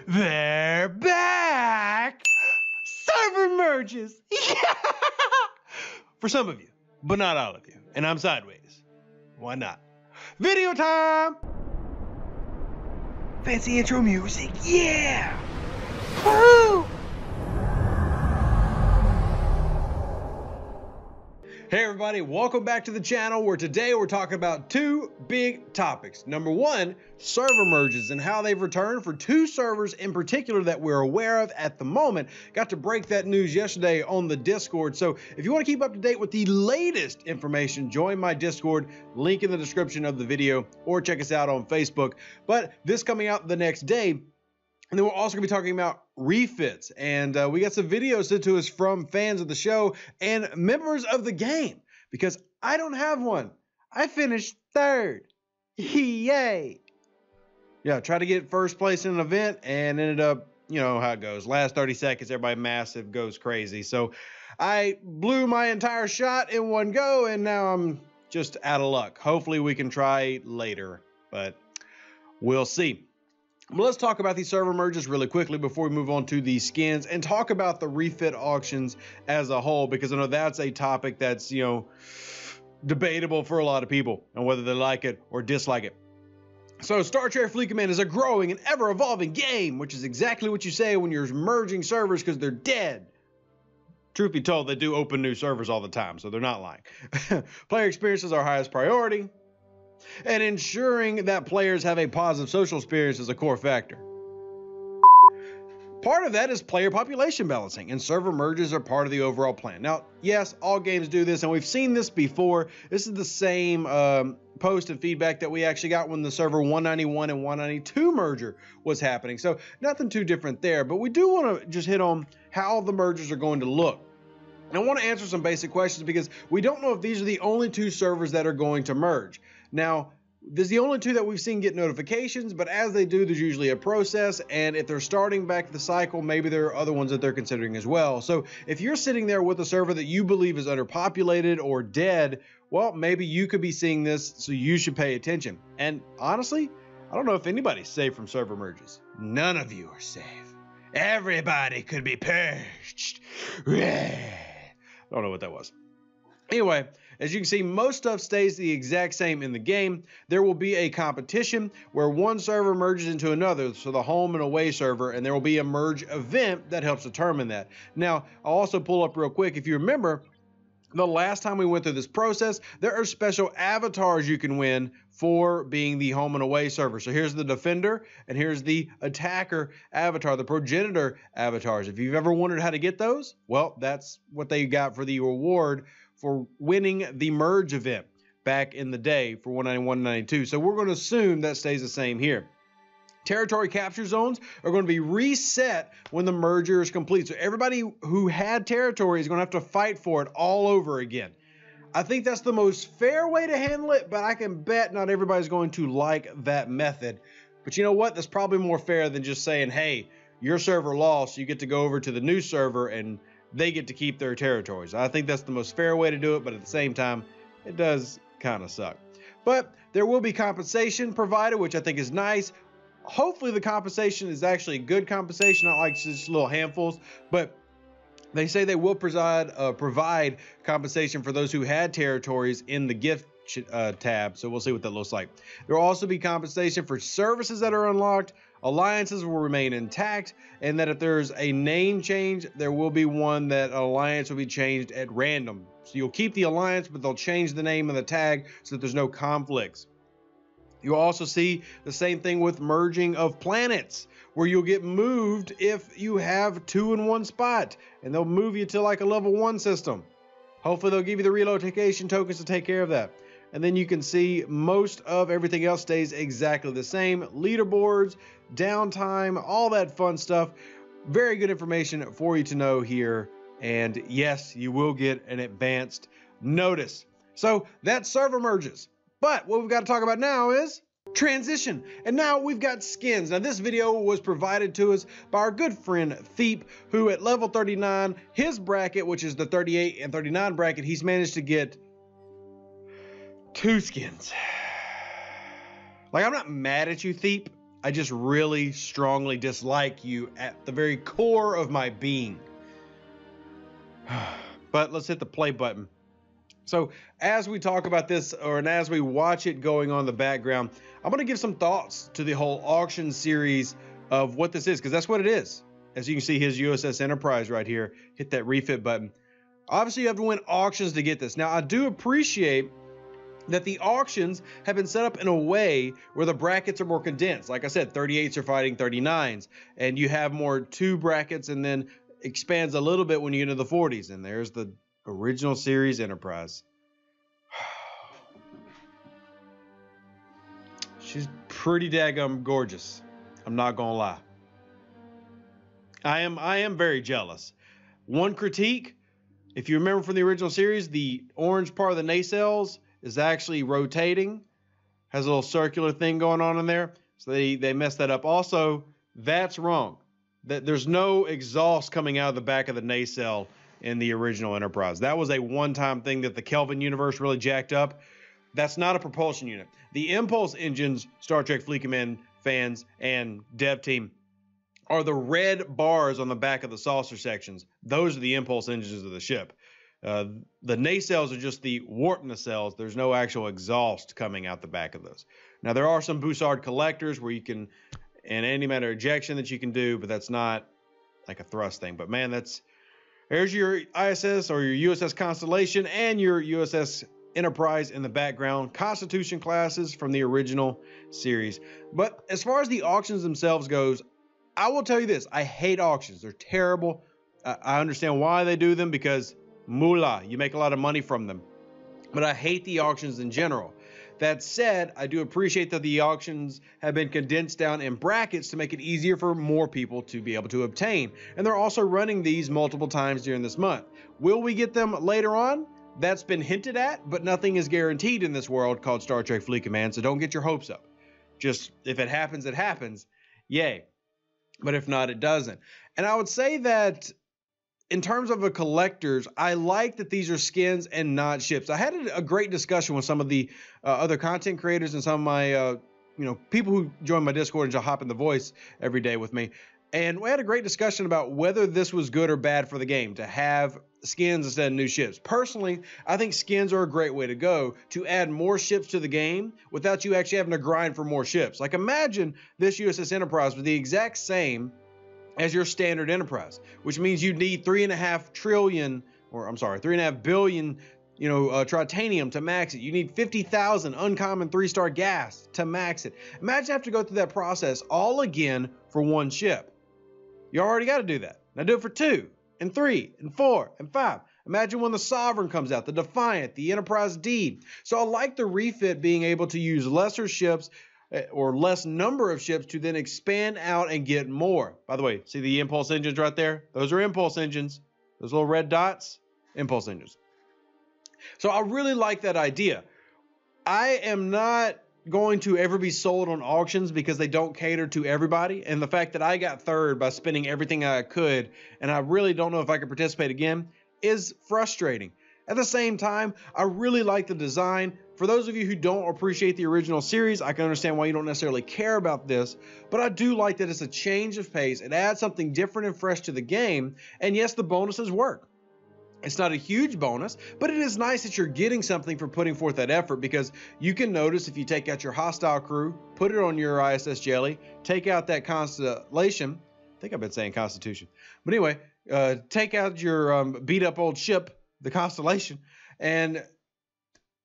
They're back! Server merges! Yeah! For some of you, but not all of you. And I'm sideways. Why not? Video time! Fancy intro music, yeah! Woohoo! Hey everybody, welcome back to the channel where today we're talking about two big topics. Number one, server merges and how they've returned for two servers in particular that we're aware of at the moment. Got to break that news yesterday on the Discord. So if you want to keep up to date with the latest information, join my Discord, link in the description of the video, or check us out on Facebook. But this coming out the next day. And then we're also going to be talking about refits, and we got some videos sent to us from fans of the show and members of the game, because I don't have one. I finished third. Yay. Yeah, tried to get first place in an event and ended up, you know how it goes. Last 30 seconds, everybody massive goes crazy. So I blew my entire shot in one go, and now I'm just out of luck. Hopefully we can try later, but we'll see. But let's talk about these server merges really quickly before we move on to the skins and talk about the refit auctions as a whole, because I know that's a topic that's, you know, debatable for a lot of people and whether they like it or dislike it. So Star Trek Fleet Command is a growing and ever-evolving game, which is exactly what you say when you're merging servers because they're dead. Truth be told, they do open new servers all the time, so they're not lying. Player experience is our highest priority, and ensuring that players have a positive social experience is a core factor. Part of that is player population balancing, and server merges are part of the overall plan. Now, yes, all games do this, and we've seen this before. This is the same post and feedback that we actually got when the server 191 and 192 merger was happening. So nothing too different there, but we do want to just hit on how the mergers are going to look. And I want to answer some basic questions because we don't know if these are the only two servers that are going to merge. Now, there's the only two that we've seen get notifications, but as they do, there's usually a process, and if they're starting back the cycle, maybe there are other ones that they're considering as well. So if you're sitting there with a server that you believe is underpopulated or dead, well, maybe you could be seeing this, so you should pay attention. And honestly, I don't know if anybody's safe from server merges. None of you are safe. Everybody could be purged. I don't know what that was. Anyway, as you can see, most stuff stays the exact same in the game. There will be a competition where one server merges into another, so the home and away server, and there will be a merge event that helps determine that. Now, I'll also pull up real quick. If you remember, the last time we went through this process, there are special avatars you can win for being the home and away server. So here's the defender, and here's the attacker avatar, the progenitor avatars. If you've ever wondered how to get those, well, that's what they got for the reward for winning the merge event back in the day for 191 and 92. So we're going to assume that stays the same here. Territory capture zones are going to be reset when the merger is complete. So everybody who had territory is going to have to fight for it all over again. I think that's the most fair way to handle it, but I can bet not everybody's going to like that method. But you know what? That's probably more fair than just saying, hey, your server lost, you get to go over to the new server and they get to keep their territories. I think that's the most fair way to do it, but at the same time, it does kind of suck. But there will be compensation provided, which I think is nice. Hopefully the compensation is actually good compensation, not like just little handfuls, but they say they will provide compensation for those who had territories in the gift tab, so we'll see what that looks like. There will also be compensation for services that are unlocked. Alliances will remain intact, and that if there's a name change, there will be one that an alliance will be changed at random. So you'll keep the alliance, but they'll change the name of the tag so that there's no conflicts. You'll also see the same thing with merging of planets, where you'll get moved if you have two in one spot, and they'll move you to like a level 1 system. Hopefully they'll give you the relocation tokens to take care of that. And then you can see most of everything else stays exactly the same. Leaderboards, downtime, all that fun stuff. Very good information for you to know here. And yes, you will get an advanced notice. So that's server merges. But what we've got to talk about now is transition. And now we've got skins. Now this video was provided to us by our good friend Theep, who at level 39, his bracket, which is the 38 and 39 bracket, he's managed to get 2 skins. Like, I'm not mad at you, Theep. I just really strongly dislike you at the very core of my being. But let's hit the play button. So as we talk about this, and as we watch it going on in the background, I'm going to give some thoughts to the whole auction series of what this is, because that's what it is. As you can see, his USS Enterprise right here, hit that refit button. Obviously, you have to win auctions to get this. Now, I do appreciate that the auctions have been set up in a way where the brackets are more condensed. Like I said, 38s are fighting 39s, and you have more 2 brackets, and then expands a little bit when you get into the 40s. And there's the original series Enterprise. She's pretty daggum gorgeous. I'm not gonna lie. I am very jealous. One critique, if you remember from the original series, the orange part of the nacelles is actually rotating. Has a little circular thing going on in there. So they messed that up. Also, that's wrong. There's no exhaust coming out of the back of the nacelle in the original Enterprise. That was a one-time thing that the Kelvin universe really jacked up. That's not a propulsion unit. The impulse engines, Star Trek Fleet Command fans and dev team, are the red bars on the back of the saucer sections. Those are the impulse engines of the ship. The nacelles are just the warp nacelles. There's no actual exhaust coming out the back of those. Now, there are some Bussard collectors where you can, and antimatter ejection that you can do, but that's not like a thrust thing. But man, there's your ISS or your USS Constellation and your USS Enterprise in the background. Constitution classes from the original series. But as far as the auctions themselves goes, I will tell you this. I hate auctions. They're terrible. I understand why they do them, because moolah, you make a lot of money from them. But I hate the auctions in general. That said, I do appreciate that the auctions have been condensed down in brackets to make it easier for more people to be able to obtain. And they're also running these multiple times during this month. Will we get them later on? That's been hinted at, but nothing is guaranteed in this world called Star Trek Fleet Command, so don't get your hopes up. Just, if it happens, it happens. Yay. But if not, it doesn't. And I would say that in terms of a collector's, I like that these are skins and not ships. I had a great discussion with some of the other content creators and some of my people who join my Discord and just hop in the voice every day with me. And we had a great discussion about whether this was good or bad for the game to have skins instead of new ships. Personally, I think skins are a great way to go to add more ships to the game without you actually having to grind for more ships. Like, imagine this USS Enterprise was the exact same as your standard Enterprise, which means you need 3.5 billion, tritanium to max it. You need 50,000 uncommon 3-star gas to max it. Imagine having to go through that process all again for one ship. You already got to do that. Now do it for 2 and 3 and 4 and 5. Imagine when the Sovereign comes out, the Defiant, the Enterprise D. So I like the refit being able to use lesser ships or less number of ships to then expand out and get more. By the way, see the impulse engines right there? Those are impulse engines. Those little red dots, impulse engines. So I really like that idea. I am not going to ever be sold on auctions because they don't cater to everybody. And the fact that I got third by spending everything I could, and I really don't know if I can participate again, is frustrating. At the same time, I really like the design. For those of you who don't appreciate the original series, I can understand why you don't necessarily care about this, but I do like that it's a change of pace. It adds something different and fresh to the game, and yes, the bonuses work. It's not a huge bonus, but it is nice that you're getting something for putting forth that effort, because you can notice if you take out your hostile crew, put it on your ISS Jelly, take out that Constellation. I think I've been saying Constitution. But anyway, take out your beat up old ship, the Constellation, and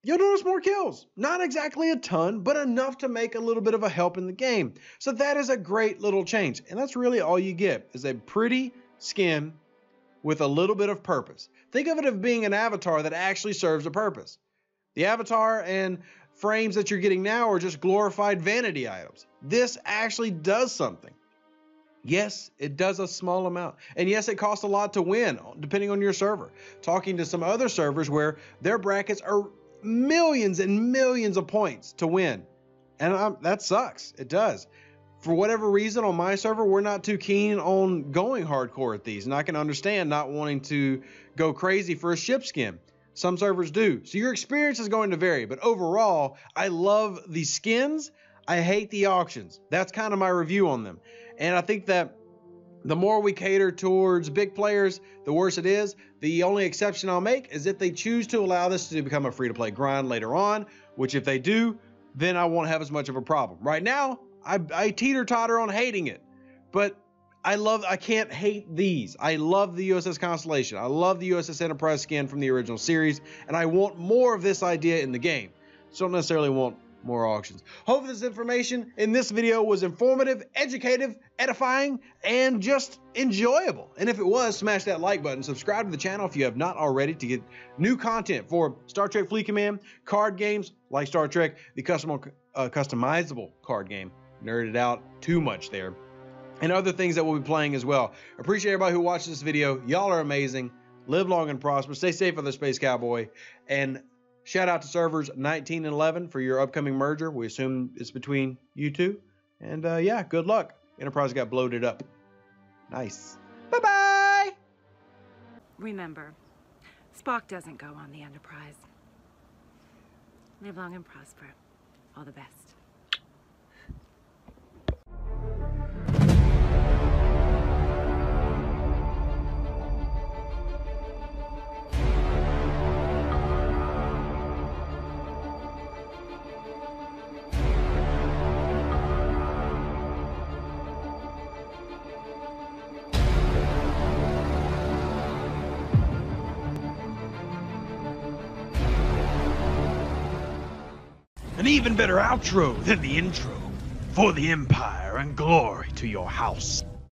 you'll notice more kills. Not exactly a ton, but enough to make a little bit of a help in the game. So that is a great little change. And that's really all you get, is a pretty skin with a little bit of purpose. Think of it as being an avatar that actually serves a purpose. The avatar and frames that you're getting now are just glorified vanity items. This actually does something. Yes, it does a small amount. And yes, it costs a lot to win, depending on your server. Talking to some other servers where their brackets are millions and millions of points to win. And that sucks. It does. For whatever reason, on my server, we're not too keen on going hardcore at these. And I can understand not wanting to go crazy for a ship skin. Some servers do. So your experience is going to vary. But overall, I love the skins. I hate the auctions. That's kind of my review on them. And I think that the more we cater towards big players, the worse it is. The only exception I'll make is if they choose to allow this to become a free-to-play grind later on, which if they do, then I won't have as much of a problem. Right now, I teeter-totter on hating it, but I can't hate these. I love the USS Constellation. I love the USS Enterprise skin from the original series, and I want more of this idea in the game. So I don't necessarily want more auctions. Hope this information in this video was informative, educative, edifying, and just enjoyable. And if it was, smash that like button. Subscribe to the channel if you have not already to get new content for Star Trek Fleet Command, card games like Star Trek, the customizable card game. Nerded out too much there. And other things that we'll be playing as well. Appreciate everybody who watched this video. Y'all are amazing. Live long and prosper. Stay safe with the Space Cowboy. And shout out to servers 19 and 11 for your upcoming merger. We assume it's between you two. And yeah, good luck. Enterprise got bloated up. Nice. Bye-bye. Remember, Spock doesn't go on the Enterprise. Live long and prosper. All the best. An even better outro than the intro. For the Empire and glory to your house.